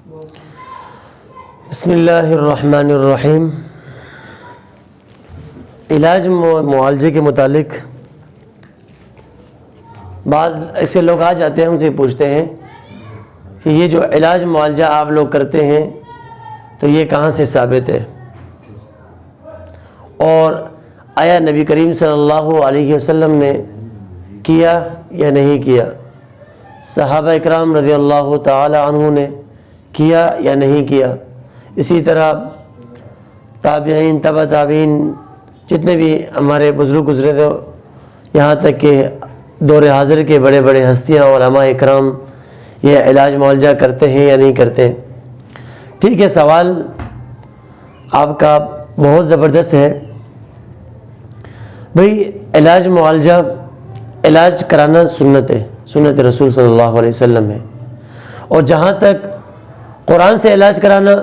بسم اللہ الرحمن الرحیم۔ علاج معالجے کے متعلق بعض ایسے لوگ آ جاتے ہیں، ان سے پوچھتے ہیں کہ یہ جو علاج معالجہ آپ لوگ کرتے ہیں تو یہ کہاں سے ثابت ہے، اور آیا نبی کریم صلی اللہ علیہ وسلم نے کیا یا نہیں کیا، صحابہ اکرام رضی اللہ تعالی عنہ نے کیا یا نہیں کیا، اسی طرح تابعین تبع تابعین جتنے بھی ہمارے بزرگ گزرے تھے، یہاں تک کہ دور حاضر کے بڑے بڑے ہستیاں علماء اکرام یہ علاج معالجہ کرتے ہیں یا نہیں کرتے۔ ٹھیک ہے، سوال آپ کا بہت زبردست ہے۔ بھئی علاج معالجہ، علاج کرانا سنت ہے، سنت رسول صلی اللہ علیہ وسلم ہے، اور جہاں تک قرآن سے علاج کرانا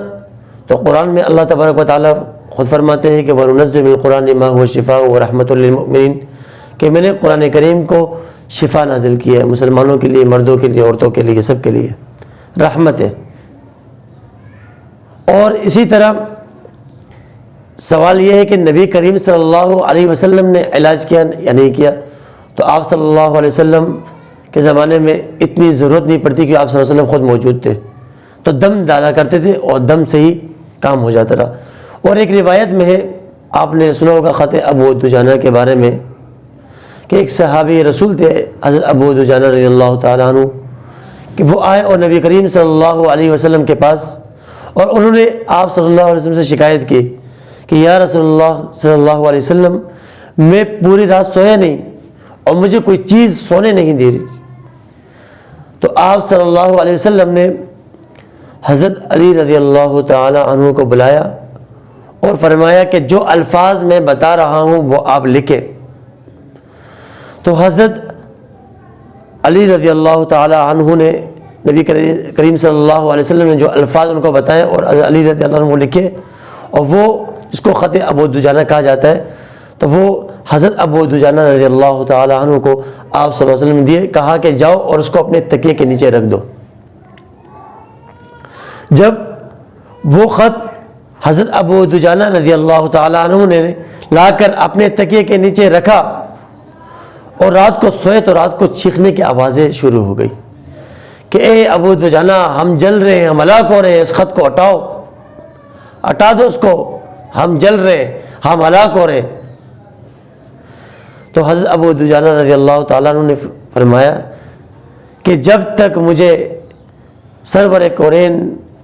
تو قرآن میں اللہ تبارک و تعالیٰ خود فرماتے ہیں کہ وَنُنَزِّلُ مِنَ الْقُرْآنِ مَا هُوَ شِفَاءٌ وَرَحْمَةٌ لِّلْمُؤْمِنِينَ، کہ میں نے قرآن کریم کو شفا نازل کیا ہے، مسلمانوں کے لیے، مردوں کے لیے، عورتوں کے لیے، سب کے لیے رحمت ہے۔ اور اسی طرح سوال یہ ہے کہ نبی کریم صلی اللہ علیہ وسلم نے علاج کیا یا نہیں کیا، تو آپ صلی اللہ علیہ وسلم کے زمانے میں اتنی ضرورت نہیں پڑتی کہ آپ صلی اللہ علیہ وسلم خود موجود تھے، تو دم ڈالا کرتے تھے اور دم سے ہی کام ہو جاتا رہا۔ اور ایک روایت میں ہے، آپ نے سنا ہوگا خط ابو دجانہ کے بارے میں، کہ ایک صحابی رسول تھے حضرت ابو دجانہ رضی اللہ تعالیٰ عنہ، کہ وہ آئے اور نبی کریم صلی اللہ علیہ وسلم کے پاس، اور انہوں نے آپ صلی اللہ علیہ وسلم سے شکایت کی کہ یا رسول اللہ صلی اللہ علیہ وسلم، میں پوری رات سویا نہیں اور مجھے کوئی چیز سونے نہیں دے رہی تھی۔ تو آپ صلی اللہ علیہ وسلم نے حضرت علی رضی اللہ تعالی عنہ کو بلایا اور فرمایا کہ جو الفاظ میں بتا رہا ہوں وہ آپ لکھیں۔ تو حضرت علی رضی اللہ تعالی عنہ نے نبی کریم صلی اللہ علیہ وسلم نے جو الفاظ ان کو بتائے اور حضرت علی رضی اللہ عنہ وہ لکھے، اور وہ اس کو خط ابو دجانہ کہا جاتا ہے، تو وہ حضرت ابو دجانہ رضی اللہ تعالی عنہ کو آپ صلی اللہ علیہ وسلم نے دیے، کہا کہ جاؤ اور اس کو اپنے تکیے کے نیچے رکھ دو۔ جب وہ خط حضرت ابو دجانہ رضی اللہ تعالی عنہ نے لا کر اپنے تکیے کے نیچے رکھا اور رات کو سوئے، تو رات کو چیخنے کی آوازیں شروع ہو گئی کہ اے ابو دجانہ، ہم جل رہے ہیں، ہم ہلاک ہو رہے ہیں، اس خط کو ہٹاؤ، ہٹا دو اس کو، ہم جل رہے ہیں، ہم ہلاک ہو رہے ہیں۔ تو حضرت ابو دجانہ رضی اللہ تعالیٰ عنہ نے فرمایا کہ جب تک مجھے سرور کونین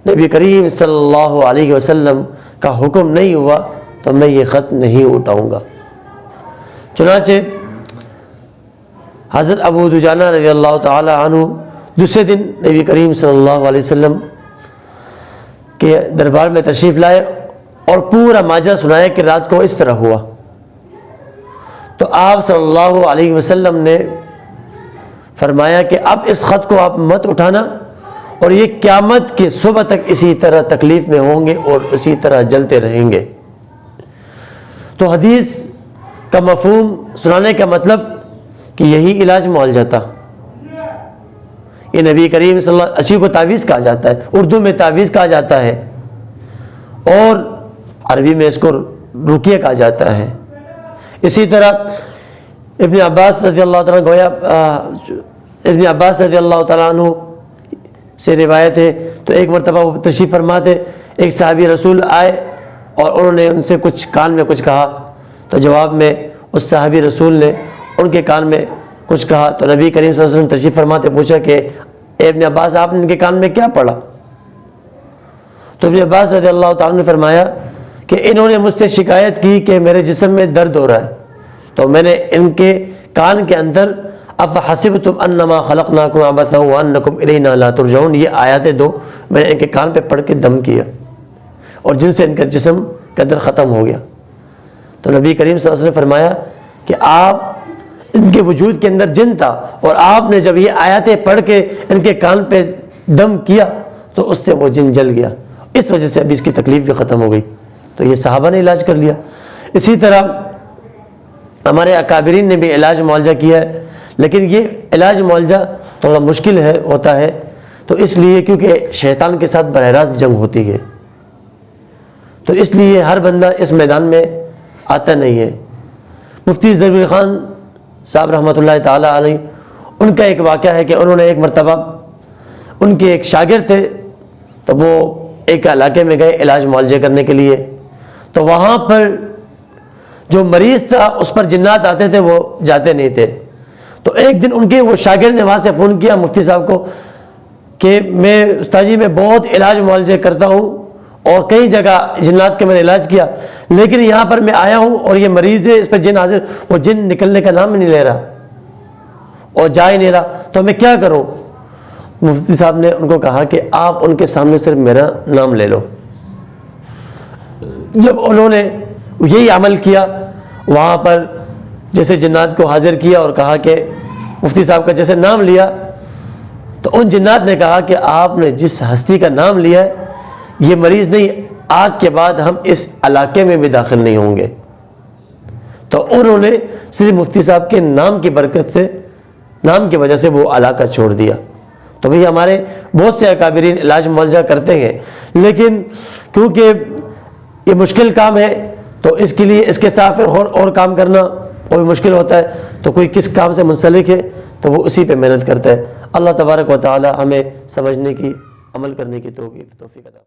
نبی کریم صلی اللہ علیہ وسلم کا حکم نہیں ہوا تو میں یہ خط نہیں اٹھاؤں گا۔ چنانچہ حضرت ابو دجانہ رضی اللہ تعالی عنہ دوسرے دن نبی کریم صلی اللہ علیہ وسلم کے دربار میں تشریف لائے اور پورا ماجرا سنایا کہ رات کو اس طرح ہوا۔ تو آپ صلی اللہ علیہ وسلم نے فرمایا کہ اب اس خط کو آپ مت اٹھانا، اور یہ قیامت کی صبح تک اسی طرح تکلیف میں ہوں گے اور اسی طرح جلتے رہیں گے۔ تو حدیث کا مفہوم سنانے کا مطلب کہ یہی علاج معالجہ تھا۔ یہ نبی کریم صلی اللہ علیہ وسلم کو تعویذ کہا جاتا ہے، اردو میں تعویذ کہا جاتا ہے، اور عربی میں اس کو رقیہ کہا جاتا ہے۔ اسی طرح ابن عباس رضی اللہ تعالیٰ گویا ابن عباس رضی اللہ تعالیٰ عنہ سے روایت ہے، تو ایک مرتبہ وہ تشریف فرما تھے، ایک صحابی رسول آئے اور انہوں نے ان سے کچھ کان میں کچھ کہا، تو جواب میں اس صحابی رسول نے ان کے کان میں کچھ کہا، تو نبی کریم صلی اللہ علیہ وسلم تشریف فرماتے پوچھا کہ اے ابن عباس، آپ نے ان کے کان میں کیا پڑھا؟ تو ابن عباس رضی اللہ تعالیٰ نے فرمایا کہ انہوں نے مجھ سے شکایت کی کہ میرے جسم میں درد ہو رہا ہے، تو میں نے ان کے کان کے اندر افحسبتم انما خلقناکم عبثا وانکم الینا لا ترجعون، یہ آیاتیں دو میں نے ان کے کان پہ پڑھ کے دم کیا، اور جن سے ان کا جسم کا درد ختم ہو گیا۔ تو نبی کریم صلی اللہ علیہ وسلم نے فرمایا کہ آپ ان کے وجود کے اندر جن تھا، اور آپ نے جب یہ آیاتیں پڑھ کے ان کے کان پہ دم کیا تو اس سے وہ جن جل گیا، اس وجہ سے ابھی اس کی تکلیف بھی ختم ہو گئی۔ تو یہ صحابہ نے علاج کر لیا۔ اسی طرح ہمارے اکابرین نے بھی علاج معالجہ کیا ہے، لیکن یہ علاج معالجہ تھوڑا مشکل ہوتا ہے، تو اس لیے کیونکہ شیطان کے ساتھ براہ راست جنگ ہوتی ہے، تو اس لیے ہر بندہ اس میدان میں آتا نہیں ہے۔ مفتی زربیر خان صاحب رحمۃ اللہ تعالی علیہ، ان کا ایک واقعہ ہے کہ انہوں نے ایک مرتبہ، ان کے ایک شاگرد تھے، تو وہ ایک علاقے میں گئے علاج معالجے کرنے کے لیے، تو وہاں پر جو مریض تھا اس پر جنات آتے تھے، وہ جاتے نہیں تھے۔ تو ایک دن ان کے وہ شاگرد نے وہاں سے فون کیا مفتی صاحب کو کہ میں استاد جی میں بہت علاج معالجے کرتا ہوں اور کئی جگہ جنات کے میں نے علاج کیا، لیکن یہاں پر میں آیا ہوں اور یہ مریض ہے، اس پہ جن حاضر، وہ جن نکلنے کا نام ہی نہیں لے رہا اور جا ہی نہیں رہا، تو میں کیا کروں؟ مفتی صاحب نے ان کو کہا کہ آپ ان کے سامنے صرف میرا نام لے لو۔ جب انہوں نے یہی عمل کیا، وہاں پر جیسے جنات کو حاضر کیا اور کہا کہ مفتی صاحب کا جیسے نام لیا، تو ان جنات نے کہا کہ آپ نے جس ہستی کا نام لیا ہے یہ مریض نہیں، آج کے بعد ہم اس علاقے میں بھی داخل نہیں ہوں گے۔ تو انہوں نے صرف مفتی صاحب کے نام کی برکت سے، نام کی وجہ سے وہ علاقہ چھوڑ دیا۔ تو بھئی ہمارے بہت سے اکابرین علاج معالجہ کرتے ہیں، لیکن کیونکہ یہ مشکل کام ہے تو اس کے لیے اس کے ساتھ پھر اور کام کرنا وہ بھی مشکل ہوتا ہے، تو کوئی کس کام سے منسلک ہے تو وہ اسی پہ محنت کرتا ہے۔ اللہ تبارک و تعالی ہمیں سمجھنے کی، عمل کرنے کی توفیق عطا